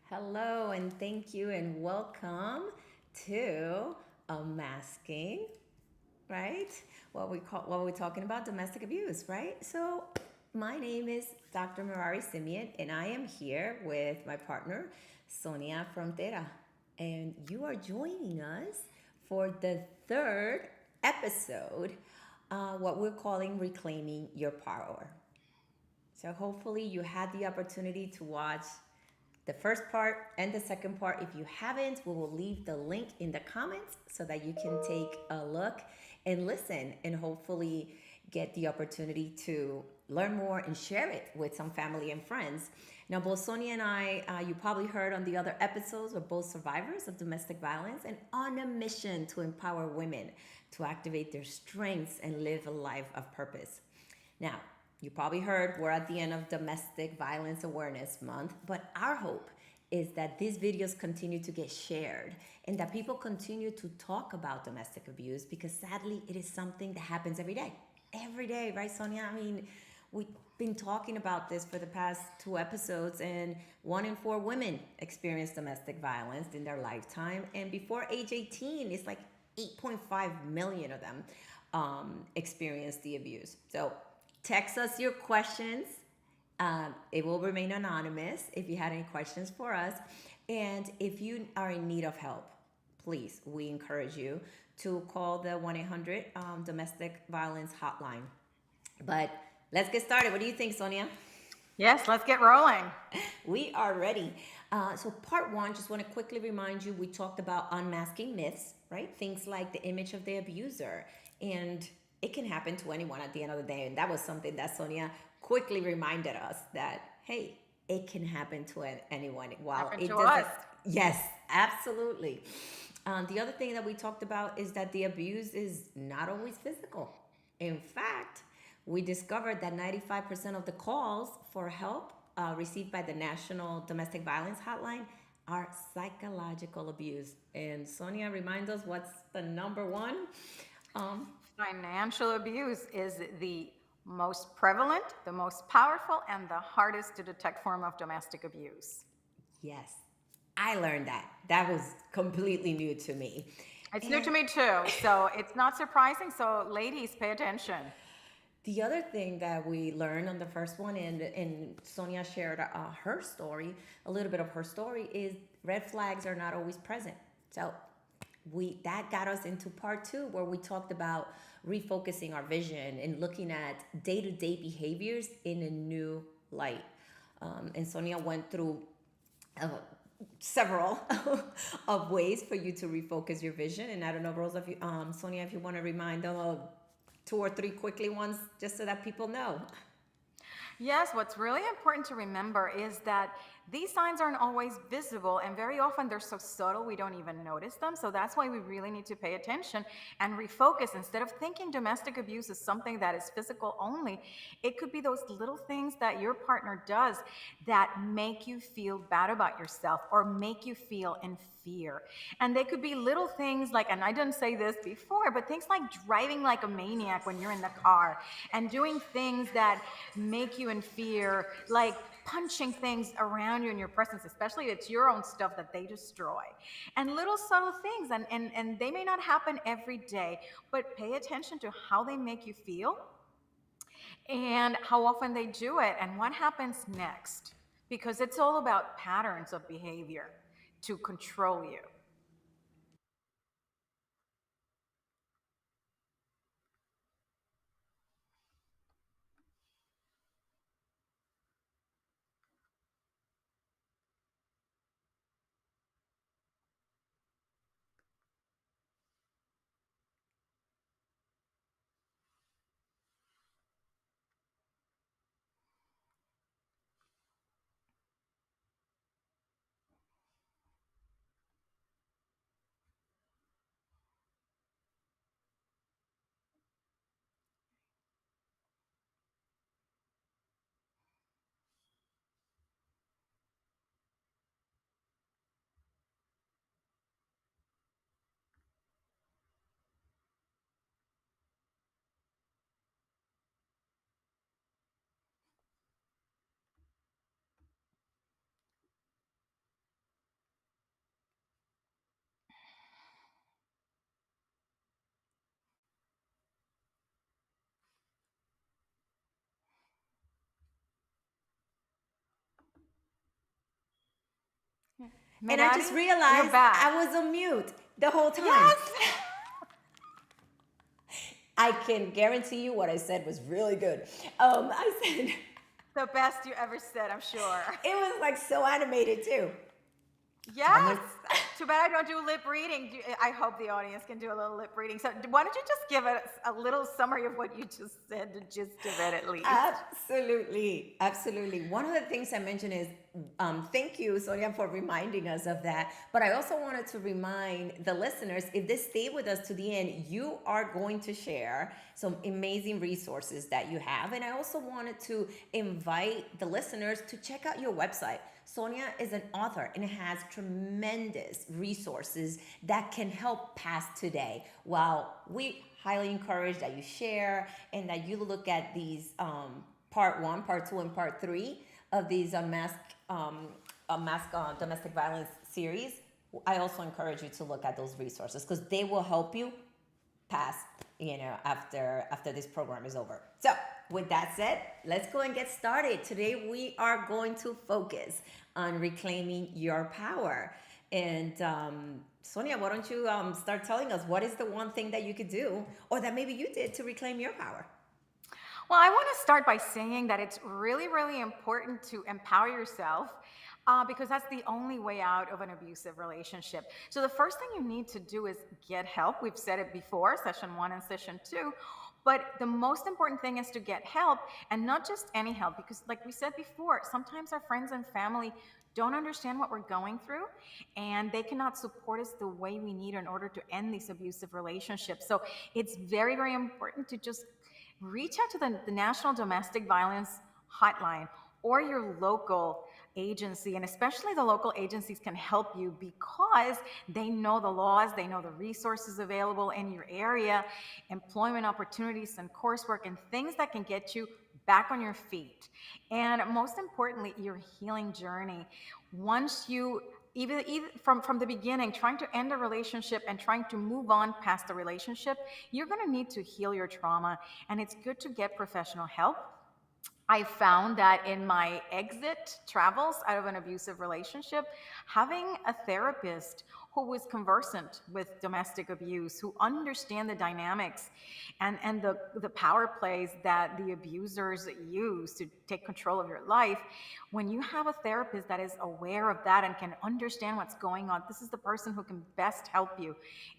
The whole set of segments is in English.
Hello, and thank you, and welcome to Unmasking, right? What we're talking about domestic abuse, right? So, my name is Dr. Merary Simeon, and I am here with my partner Sonia Frontera, and you are joining us for the third episode, what we're calling Reclaiming Your Power. So, hopefully, you had the opportunity to watch the first part and the second part. If you haven't, we will leave the link in the comments so that you can take a look and listen and hopefully get the opportunity to learn more and share it with some family and friends. Now, both Sonia and I, you probably heard on the other episodes, we're both survivors of domestic violence and on a mission to empower women to activate their strengths and live a life of purpose. Now, you probably heard we're at the end of Domestic Violence Awareness Month, but our hope is that these videos continue to get shared and that people continue to talk about domestic abuse because sadly it is something that happens every day. Every day, right, Sonia? I mean, we've been talking about this for the past two episodes, and 1 in 4 women experience domestic violence in their lifetime. And before age 18, it's like 8.5 million of them experience the abuse. So text us your questions. It will remain anonymous if you had any questions for us. And if you are in need of help, please, we encourage you to call the 1 800 domestic violence hotline. But let's get started. What do you think, Sonia? Yes, let's get rolling. We are ready. So, part one, just want to quickly remind you we talked about unmasking myths, right? Things like the image of the abuser. And it can happen to anyone at the end of the day. And that was something that Sonia quickly reminded us that, hey, it can happen to anyone. While Happen it to doesn't, us. yes, absolutely. The other thing that we talked about is that the abuse is not always physical. In fact, we discovered that 95% of the calls for help received by the National Domestic Violence Hotline are psychological abuse. And Sonia, remind us what's the number one? Um, Financial abuse is the most prevalent, the most powerful, and the hardest to detect form of domestic abuse. yes, I learned that. That was completely new to me. It's new And to me too, so it's not surprising. So, ladies, pay attention. the other thing that we learned on the first one, and Sonia shared her story, a little bit of her story, is red flags are not always present. So we that got us into part two where we talked about refocusing our vision and looking at day-to-day behaviors in a new light. And Sonia went through uh, several of ways for you to refocus your vision. And I don't know, Rosa, if you, Sonia, if you want to remind them of two or three quickly ones just so that people know. Yes, what's really important to remember is that these signs aren't always visible, and very often they're so subtle we don't even notice them. So that's why we really need to pay attention and refocus. Instead of thinking domestic abuse is something that is physical only, it could be those little things that your partner does that make you feel bad about yourself or make you feel in fear. And they could be little things like, and I didn't say this before, but things like driving like a maniac when you're in the car and doing things that make you in fear, like punching things around you in your presence, especially if it's your own stuff that they destroy. And little subtle things, and they may not happen every day, but pay attention to how they make you feel and how often they do it and what happens next. Because it's all about patterns of behavior to control you. And I Merary, just you're realized back. I was on mute the whole time. Yes. I can guarantee you what I said was really good. I said, The best you ever said, I'm sure. it was like so animated too. So I'm Yes. gonna, Too bad I don't do lip reading. I hope the audience can do a little lip reading. So why don't you just give us a little summary of what you just said, the gist of it at least? absolutely, absolutely. One of the things I mentioned is thank you, Sonia, for reminding us of that. But I also wanted to remind the listeners, if they stay with us to the end, you are going to share some amazing resources that you have. And I also wanted to invite the listeners to check out your website. Sonia is an author and has tremendous resources that can help pass today. While we highly encourage that you share and that you look at these part one, part two, and part three of these unmasked domestic violence series, I also encourage you to look at those resources because they will help you pass, after this program is over. So with that said, let's go and get started. Today we are going to focus on reclaiming your power. And Sonia, why don't you start telling us what is the one thing that you could do or that maybe you did to reclaim your power? Well, I want to start by saying that it's really, really important to empower yourself because that's the only way out of an abusive relationship. So, the first thing you need to do is get help. We've said it before, session one and session two. But the most important thing is to get help and not just any help, because, like we said before, sometimes our friends and family don't understand what we're going through and they cannot support us the way we need in order to end these abusive relationships. So, it's very, very important to just reach out to the National Domestic Violence Hotline or your local agency. And especially the local agencies can help you because they know the laws, they know the resources available in your area, employment opportunities and coursework, and things that can get you back on your feet. And most importantly, your healing journey. Once you even from the beginning, trying to end a relationship and trying to move on past the relationship, you're going to need to heal your trauma, and it's good to get professional help. I found that in my exit travels out of an abusive relationship, having a therapist who was conversant with domestic abuse, who understand the dynamics and the power plays that the abusers use to take control of your life. When you have a therapist that is aware of that and can understand what's going on, this is the person who can best help you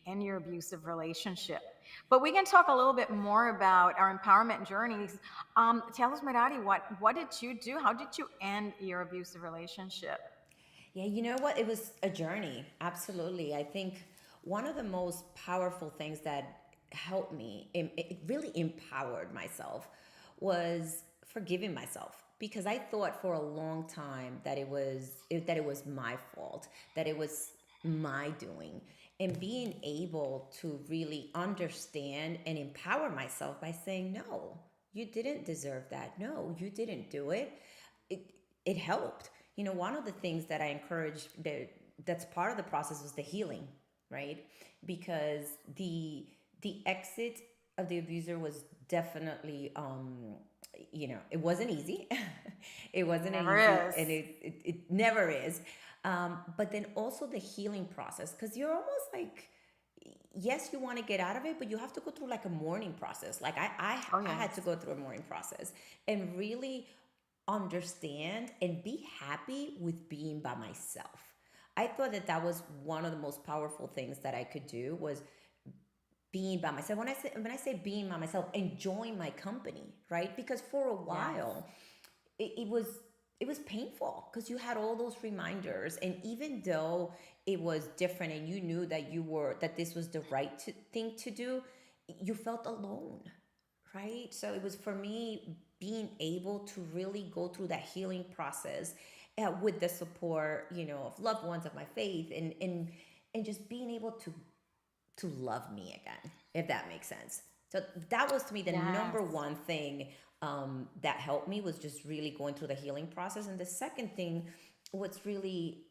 in your abusive relationship. But we can talk a little bit more about our empowerment journeys. Tell us, Merari, what did you do? How did you end your abusive relationship? Yeah, you know what? It was a journey. Absolutely. I think one of the most powerful things that helped me, it really empowered myself, was forgiving myself because I thought for a long time that that it was my fault, that it was my doing. And being able to really understand and empower myself by saying, no, you didn't deserve that. No, you didn't do it. It, it helped. One of the things that I encouraged that's part of the process was the healing, right? Because the exit of the abuser was definitely it wasn't easy. It wasn't Never easy, is. and it never is. But then also the healing process, because you're almost like, yes, you want to get out of it, but you have to go through like a mourning process. Like Oh, I had to yes. go through a mourning process and really understand and be happy with being by myself. I thought that that was one of the most powerful things that I could do was being by myself. When I say being by myself, enjoying my company, right? Because for a Yes. while, it was painful because you had all those reminders, and even though it was different and you knew that this was the right thing to do, you felt alone, right? So it was for me being able to really go through that healing process with the support, of loved ones, of my faith, and just being able to love me again, if that makes sense. So that was to me the number Yes. one thing that helped me was just really going through the healing process. And the second thing was really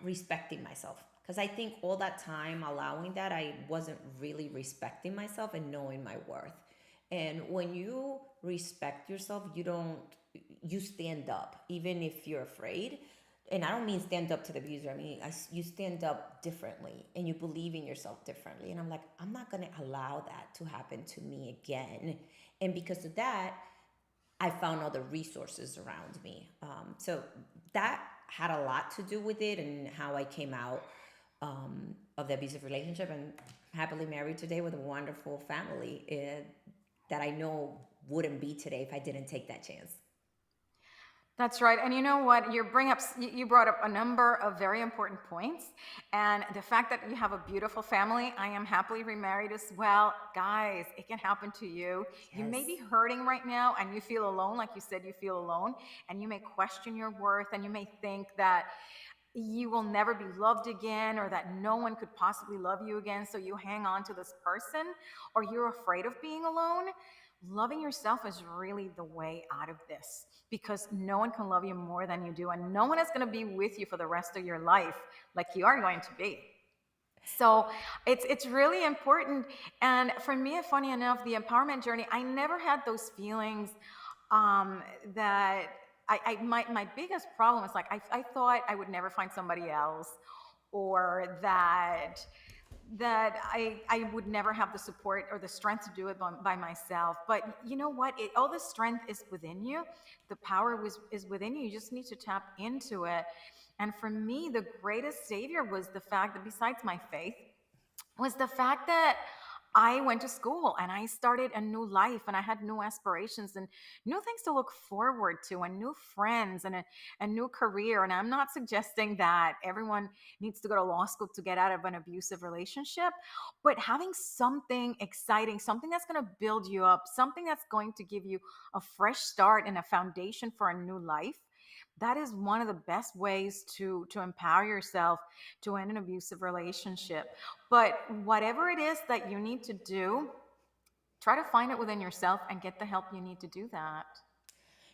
respecting myself. Because I think all that time allowing that, I wasn't really respecting myself and knowing my worth. And when you respect yourself, you stand up, even if you're afraid. and I don't mean stand up to the abuser. I mean, you stand up differently and you believe in yourself differently. And I'm like, I'm not going to allow that to happen to me again. And because of that, I found other resources around me. So that had a lot to do with it and how I came out of the abusive relationship, and happily married today with a wonderful family that I know wouldn't be today if I didn't take that chance. That's right. And you know what? You brought up a number of very important points. And the fact that you have a beautiful family, I am happily remarried as well. Guys, it can happen to you. You may Yes. be hurting right now and you feel alone, like you said, you feel alone, and you may question your worth and you may think that you will never be loved again or that no one could possibly love you again. So you hang on to this person or you're afraid of being alone. Loving yourself is really the way out of this because no one can love you more than you do. And no one is going to be with you for the rest of your life like you are going to be. So it's really important. And for me, funny enough, the empowerment journey, I never had those feelings um, that my biggest problem is like I thought I would never find somebody else or that I would never have the support or the strength to do it by myself. But you know what? All the strength is within you. The power is within you. You just need to tap into it. And for me, the greatest savior was the fact that besides my faith, was the fact that I went to school and I started a new life and I had new aspirations and new things to look forward to and new friends and a new career. And I'm not suggesting that everyone needs to go to law school to get out of an abusive relationship, but having something exciting, something that's going to build you up, something that's going to give you a fresh start and a foundation for a new life. That is one of the best ways to empower yourself to end an abusive relationship. But whatever it is that you need to do, try to find it within yourself and get the help you need to do that.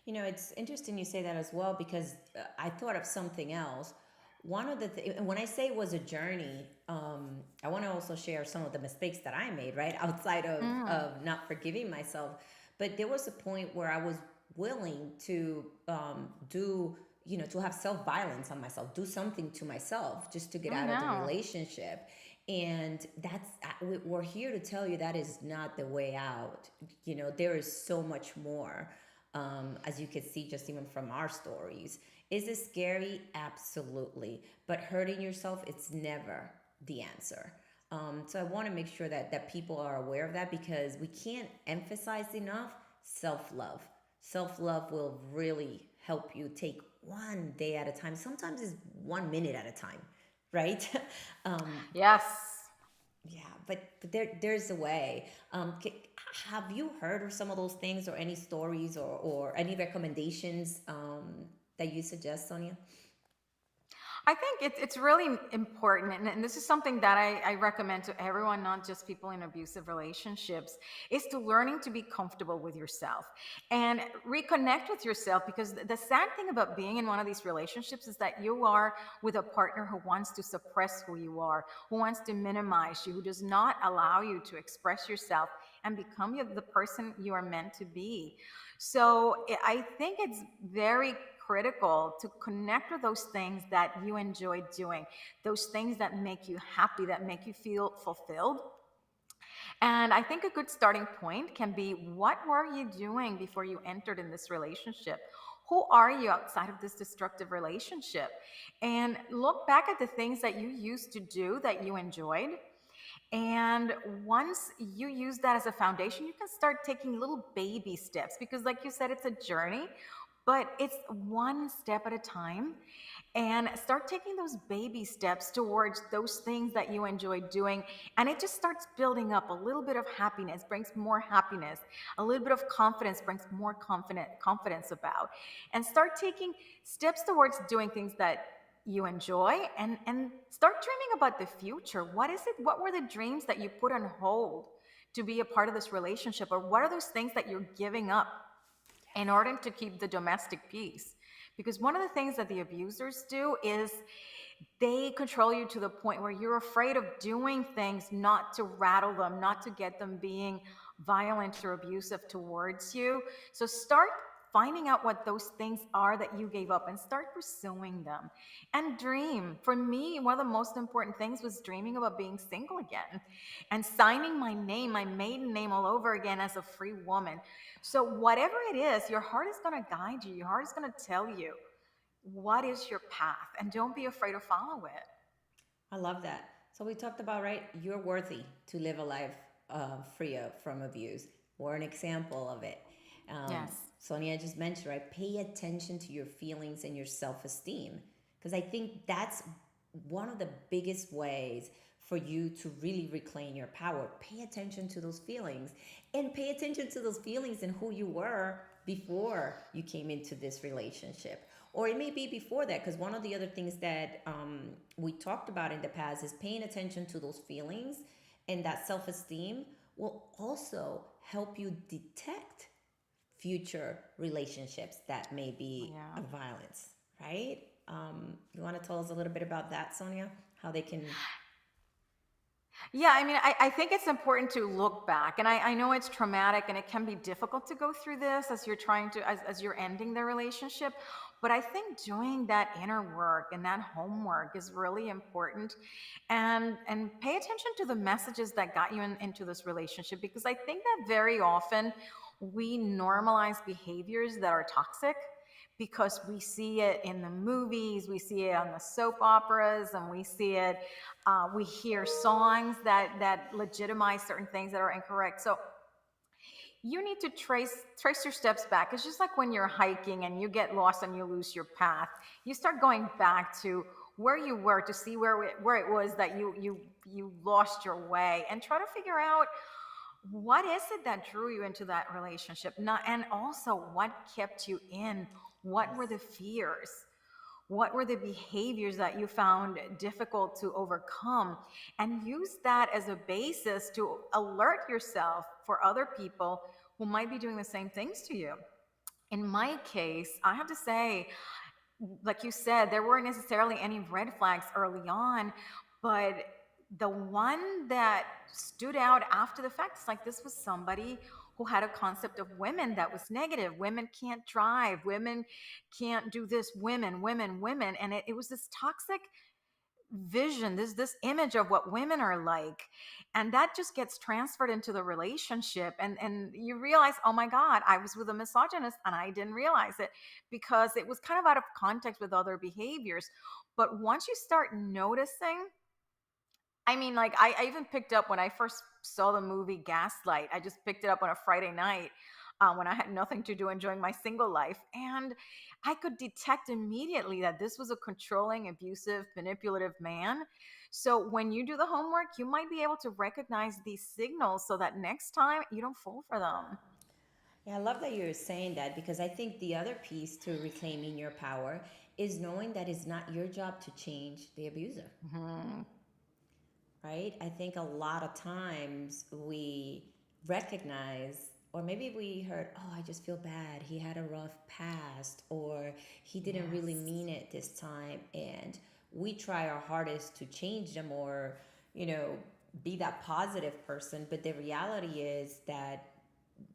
It's interesting you say that as well because I thought of something else. One of the when I say it was a journey, I want to also share some of the mistakes that I made, right, outside Mm. of not forgiving myself. But there was a point where I was willing to to have self violence on myself, do something to myself just to get Oh, out of the yeah. relationship. And we're here to tell you that is not the way out. There is so much more, as you can see just even from our stories. Is it scary? Absolutely. But hurting yourself, it's never the answer. So I want to make sure that people are aware of that because we can't emphasize enough self love. Self love will really help you take one day at a time. Sometimes it's 1 minute at a time, right? um, Yes. yeah, but there's a way. Have you heard of some of those things or any stories or any recommendations that you suggest, Sonia? I think it's really important, and this is something that I recommend to everyone, not just people in abusive relationships, is to learning to be comfortable with yourself and reconnect with yourself. Because the sad thing about being in one of these relationships is that you are with a partner who wants to suppress who you are, who wants to minimize you, who does not allow you to express yourself and become the person you are meant to be. So I think it's very critical to connect with those things that you enjoy doing, those things that make you happy, that make you feel fulfilled. And I think a good starting point can be, what were you doing before you entered in this relationship? Who are you outside of this destructive relationship? And look back at the things that you used to do that you enjoyed. And once you use that as a foundation, you can start taking little baby steps because, like you said, it's a journey, but it's one step at a time. And start taking those baby steps towards those things that you enjoy doing. And it just starts building up. A little bit of happiness brings more happiness. A little bit of confidence brings more confidence about. And start taking steps towards doing things that you enjoy and start dreaming about the future. What were the dreams that you put on hold to be a part of this relationship? Or what are those things that you're giving up in order to keep the domestic peace? Because one of the things that the abusers do is they control you to the point where you're afraid of doing things not to rattle them, not to get them being violent or abusive towards you. So start finding out what those things are that you gave up and start pursuing them. And dream. For me, one of the most important things was dreaming about being single again and signing my name, my maiden name, all over again as a free woman. So, whatever it is, your heart is going to guide you, your heart is going to tell you what is your path, and don't be afraid to follow it. I love that. So we talked about, right, you're worthy to live a life free from abuse. We're an example of it. Yes. Sonia just mentioned, right, pay attention to your feelings and your self-esteem. Because I think that's one of the biggest ways for you to really reclaim your power. Pay attention to those feelings, and pay attention to those feelings and who you were before you came into this relationship. Or it may be before that, because one of the other things that we talked about in the past is paying attention to those feelings, and that self esteem will also help you detect future relationships that may be Yeah. of violence, right? You want to tell us a little bit about that, Sonia? How they can. Yeah, I mean, I think it's important to look back. And I know it's traumatic and it can be difficult to go through this as you're trying to, as you're ending the relationship. But I think doing that inner work and that homework is really important. And pay attention to the messages that got you into this relationship, because I think that very often we normalize behaviors that are toxic because we see it in the movies, we see it on the soap operas, and we see it, we hear songs that legitimize certain things that are incorrect. So you need to trace your steps back. It's just like when you're hiking and you get lost and you lose your path. You start going back to where you were to see where it was that you lost your way, and try to figure out what is it that drew you into that relationship. Not, and also what kept you in. What were Yes. the fears? What were the behaviors that you found difficult to overcome? And use that as a basis to alert yourself for other people who might be doing the same things to you. In my case, I have to say, like you said, there weren't necessarily any red flags early on, but the one that stood out after the fact is like, this was somebody who had a concept of women that was negative. Women can't drive, women can't do this, women. And it was this toxic vision, this image of what women are like, and that just gets transferred into the relationship, and you realize, oh my god, I was with a misogynist and I didn't realize it because it was kind of out of context with other behaviors. But once you start noticing, I mean, like, I even picked up when I first saw the movie Gaslight. I just picked it up on a Friday night, when I had nothing to do, enjoying my single life. And I could detect immediately that this was a controlling, abusive, manipulative man. So when you do the homework, you might be able to recognize these signals so that next time you don't fall for them. Yeah, I love that you're saying that, because I think the other piece to reclaiming your power is knowing that it's not your job to change the abuser, Mhm. right? I think a lot of times we recognize, or maybe we heard, oh, I just feel bad. He had a rough past, or he didn't really Yes. mean it this time. And we try our hardest to change them, or, you know, be that positive person. But the reality is that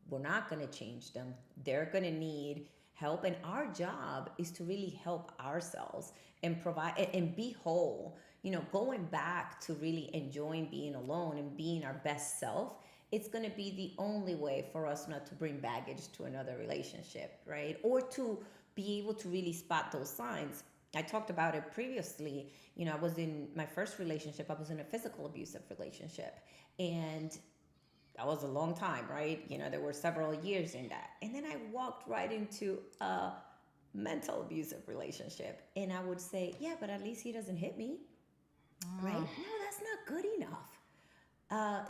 we're not going to change them. They're going to need help. And our job is to really help ourselves and provide and be whole. You know, going back to really enjoying being alone and being our best self, it's going to be the only way for us not to bring baggage to another relationship, right? Or to be able to really spot those signs. I talked about it previously. You know, I was in my first relationship, I was in a physical abusive relationship. And that was a long time, right? You know, there were several years in that. And then I walked right into a mental abusive relationship. And I would say, yeah, but at least he doesn't hit me, right? Mm. No, that's not good enough.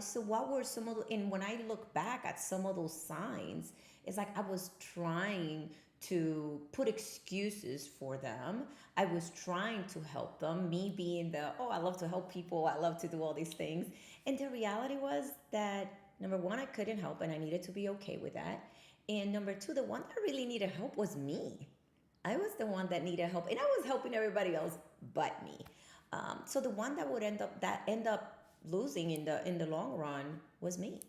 So what were some of the, and when I look back at some of those signs, it's like I was trying to put excuses for them. I was trying to help them, me being the, oh, I love to help people, I love to do all these things. And the reality was that number one, I couldn't help and I needed to be okay with that. And number two, the one that really needed help was me. I was the one that needed help, and I was helping everybody else but me. So the one that would end up losing in the long run was me.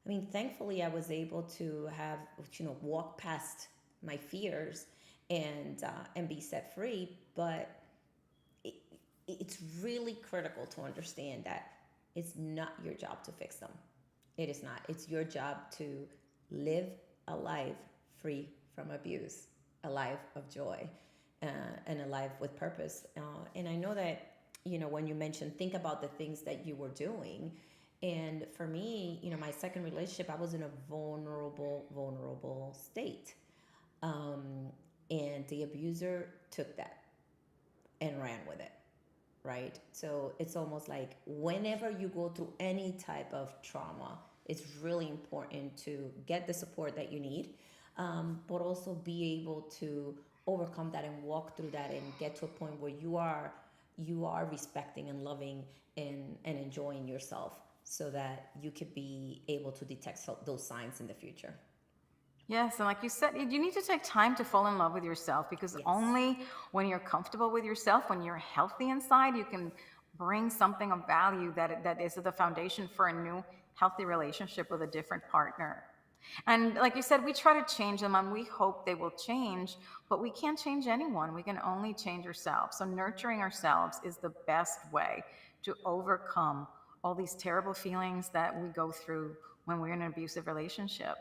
I mean, thankfully, I was able to have, you know, walk past my fears and be set free. But it, it's really critical to understand that it's not your job to fix them. It is not. It's your job to live a life free from abuse, a life of joy, uh, and a life with purpose. And I know that, when you mentioned, think about the things that you were doing. And for me, my second relationship, I was in a vulnerable state. Um, and the abuser took that and ran with it, right? So it's almost like whenever you go through any type of trauma, it's really important to get the support that you need, but also be able to overcome that and walk through that and get to a point where you are respecting and loving and enjoying yourself, so that you could be able to detect those signs in the future. Yes, and like you said, you need to take time to fall in love with yourself, because Yes, only when you're comfortable with yourself, when you're healthy inside, you can bring something of value that is the foundation for a new healthy relationship with a different partner. And like you said, we try to change them and we hope they will change, but we can't change anyone. We can only change ourselves. So nurturing ourselves is the best way to overcome all these terrible feelings that we go through when we're in an abusive relationship.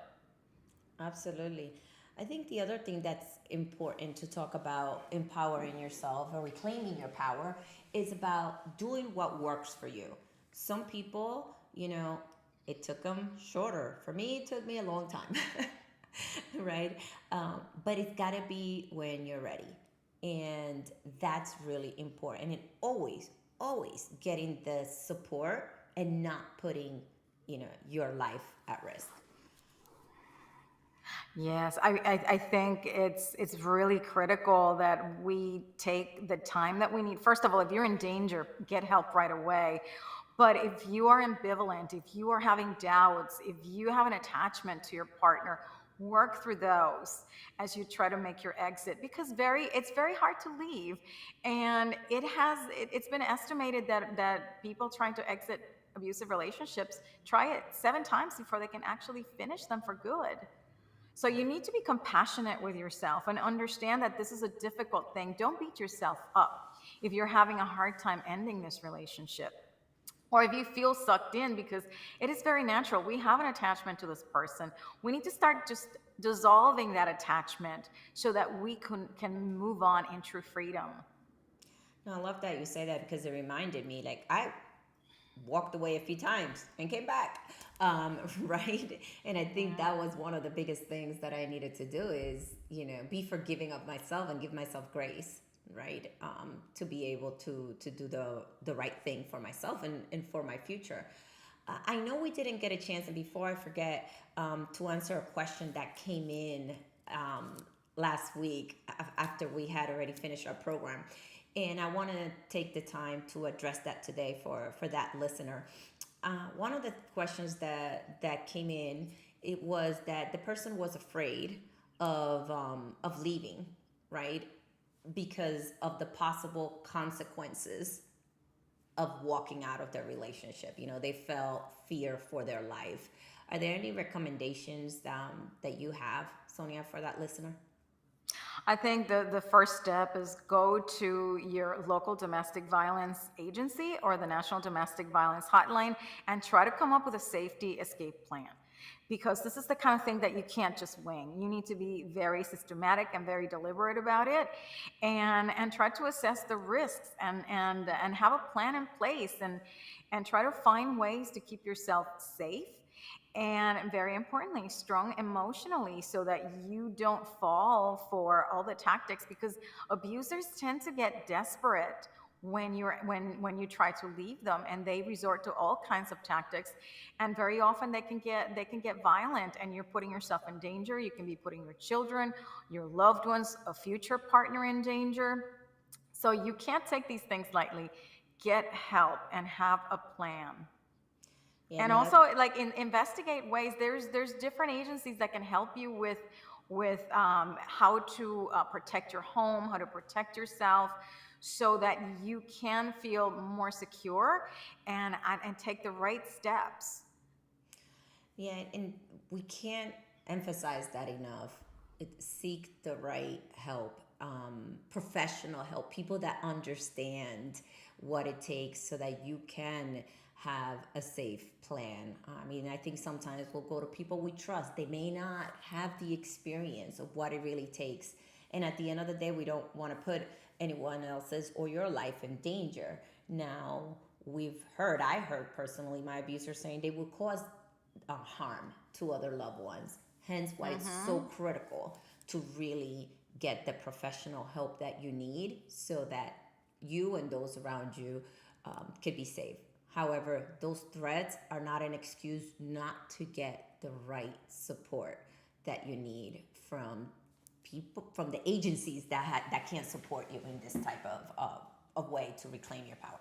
absolutely. I think the other thing that's important to talk about empowering yourself or reclaiming your power is about doing what works for you. Some people, it took them shorter. For me, it took me a long time, right? But it's got to be when you're ready. And that's really important. And always getting the support and not putting, your life at risk. Yes, I think it's really critical that we take the time that we need. First of all, if you're in danger, get help right away. But if you are ambivalent, if you are having doubts, if you have an attachment to your partner, work through those as you try to make your exit, because it's very hard to leave. And it's been estimated that people trying to exit abusive relationships try it 7 times before they can actually finish them for good. So you need to be compassionate with yourself and understand that this is a difficult thing. Don't beat yourself up if you're having a hard time ending this relationship, or if you feel sucked in, because it is very natural. We have an attachment to this person. We need to start just dissolving that attachment so that we can move on in true freedom. No, I love that you say that because it reminded me, like, I walked away a few times and came back, right? And I think that was one of the biggest things that I needed to do is, be forgiving of myself and give myself grace, right? To be able to do the right thing for myself and for my future. I know we didn't get a chance, and before I forget, to answer a question that came in um, last week after we had already finished our program. And I want to take the time to address that today for that listener. One of the questions that came in, it was that the person was afraid of leaving, right? Because of the possible consequences of walking out of their relationship. They felt fear for their life. Are there any recommendations that you have, Sonia, for that listener? I think the first step is go to your local domestic violence agency or the National Domestic Violence Hotline and try to come up with a safety escape plan. Because this is the kind of thing that you can't just wing. You need to be very systematic and very deliberate about it, and try to assess the risks and have a plan in place, and try to find ways to keep yourself safe, and very importantly, strong emotionally, so that you don't fall for all the tactics, because abusers tend to get desperate when you try to leave them, and they resort to all kinds of tactics, and very often they can get violent, and you're putting yourself in danger. You can be putting your children, your loved ones, a future partner in danger. So you can't take these things lightly. Get help and have a plan. Yeah, And no, that also, like, investigate ways. There's different agencies that can help you with how to protect your home, how to protect yourself, so that you can feel more secure and take the right steps. Yeah, and we can't emphasize that enough. seek the right help, professional help, people that understand what it takes so that you can have a safe plan. I mean, I think sometimes we'll go to people we trust. They may not have the experience of what it really takes. And at the end of the day, we don't want to put anyone else's or your life in danger. Now, I heard personally my abuser saying they will cause harm to other loved ones. Hence, why it's so Mm-hmm. critical to really get the professional help that you need so that you and those around you could be safe. However, those threats are not an excuse not to get the right support that you need from people, from the agencies that can't support you in this type of way to reclaim your power.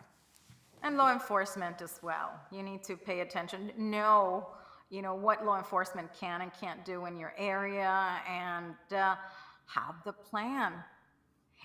And law enforcement as well. You need to pay attention. Know, what law enforcement can and can't do in your area, and have the plan.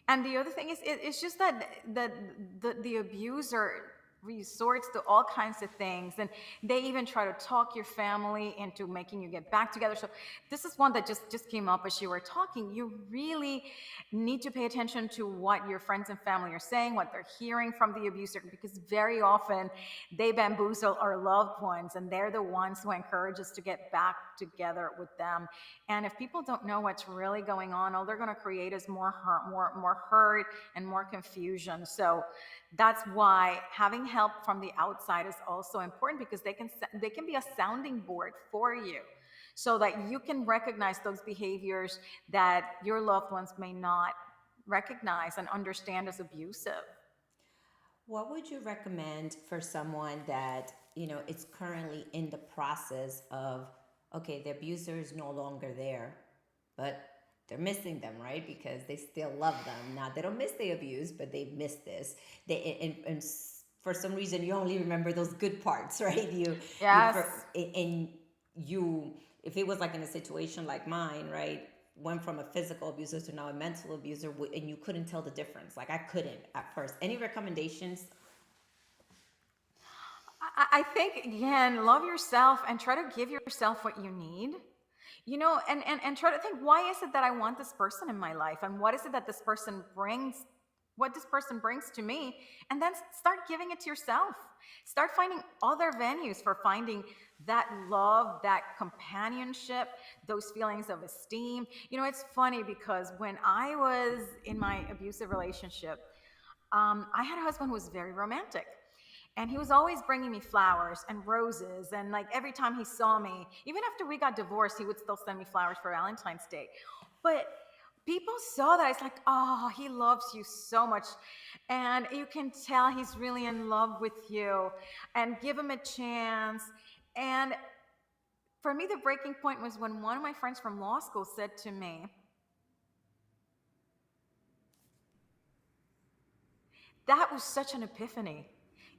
And the other thing is, it's just that the abuser resorts to all kinds of things, and they even try to talk your family into making you get back together. So this is one that just came up as you were talking. You really need to pay attention to what your friends and family are saying, what they're hearing from the abuser, because very often they bamboozle our loved ones, and they're the ones who encourage us to get back together with them. And if people don't know what's really going on, all they're going to create is more hurt, more hurt, and more confusion. So that's why having help from the outside is also important, because they can be a sounding board for you, so that you can recognize those behaviors that your loved ones may not recognize and understand as abusive. What would you recommend for someone that, is currently in the process of, okay, the abuser is no longer there, but they're missing them, right? Because they still love them. Now, they don't miss the abuse, but they miss this. And for some reason, you only remember those good parts, right? Yes. And you, if it was like in a situation like mine, right? Went from a physical abuser to now a mental abuser, and you couldn't tell the difference. Like I couldn't at first. Any recommendations? I think, again, love yourself and try to give yourself what you need. And try to think, why is it that I want this person in my life, and what is it that this person brings, what this person brings to me, and then start giving it to yourself. Start finding other venues for finding that love, that companionship, those feelings of esteem. It's funny, because when I was in my abusive relationship, I had a husband who was very romantic. And he was always bringing me flowers and roses. And like every time he saw me, even after we got divorced, he would still send me flowers for Valentine's Day. But people saw that. It's like, oh, he loves you so much. And you can tell he's really in love with you, and give him a chance. And for me, the breaking point was when one of my friends from law school said to me, that was such an epiphany.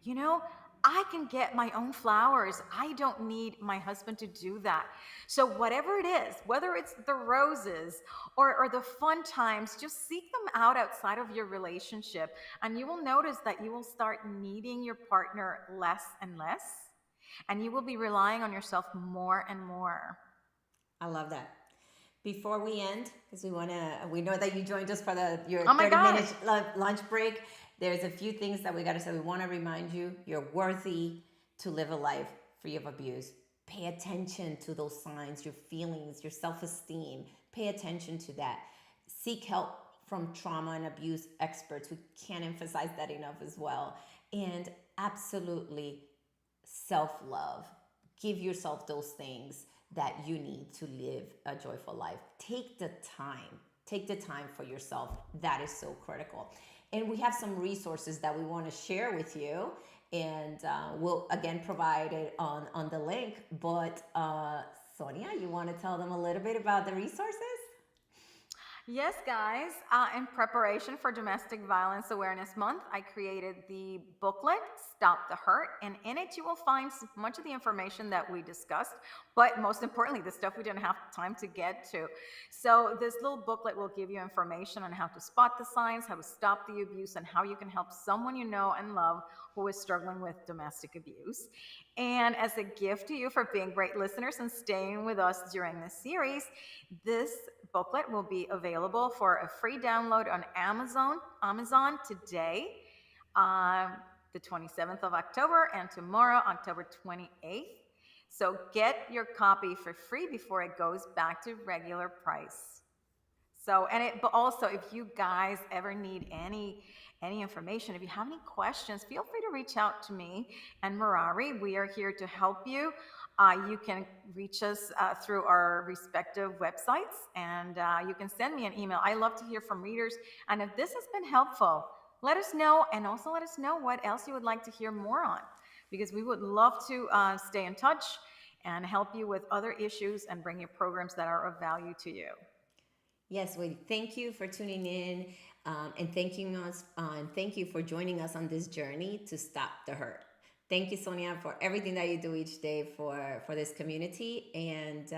You know, I can get my own flowers. I don't need my husband to do that. So, whatever it is, whether it's the roses or the fun times, just seek them out outside of your relationship. And you will notice that you will start needing your partner less and less. And you will be relying on yourself more and more. I love that. Before we end, because we know that you joined us for your Oh my 30 gosh. minute lunch break. There's a few things that we got to say. We want to remind you you're worthy to live a life free of abuse. Pay attention to those signs, your feelings, your self esteem. Pay attention to that. Seek help from trauma and abuse experts. We can't emphasize that enough as well. And absolutely self love. Give yourself those things that you need to live a joyful life. Take the time. Take the time for yourself. That is so critical. And we have some resources that we want to share with you. And we'll again provide it on the link. But Sonia, you want to tell them a little bit about the resources? Yes, guys. In preparation for Domestic Violence Awareness Month, I created the booklet, Stop the Hurt. And in it, you will find much of the information that we discussed, but most importantly, the stuff we didn't have time to get to. So, this little booklet will give you information on how to spot the signs, how to stop the abuse, and how you can help someone you know and love who is struggling with domestic abuse. And as a gift to you for being great listeners and staying with us during this series, this booklet will be available for a free download on Amazon today, the 27th of October, and tomorrow, October 28th. So get your copy for free before it goes back to regular price. So, but also, if you guys ever need any information, if you have any questions, feel free to reach out to me and Merary. We are here to help you. You can reach us through our respective websites, and you can send me an email. I love to hear from readers, and if this has been helpful, let us know, and also let us know what else you would like to hear more on, because we would love to stay in touch and help you with other issues and bring you programs that are of value to you. Yes, we thank you for tuning in, and thanking us, and thank you for joining us on this journey to stop the hurt. Thank you, Sonia, for everything that you do each day for this community, and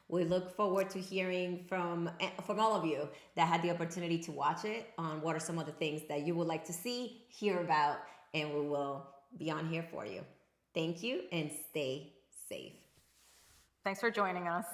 we look forward to hearing from all of you that had the opportunity to watch it on what are some of the things that you would like to see, hear about, and we will be on here for you. Thank you, and stay safe. Thanks for joining us.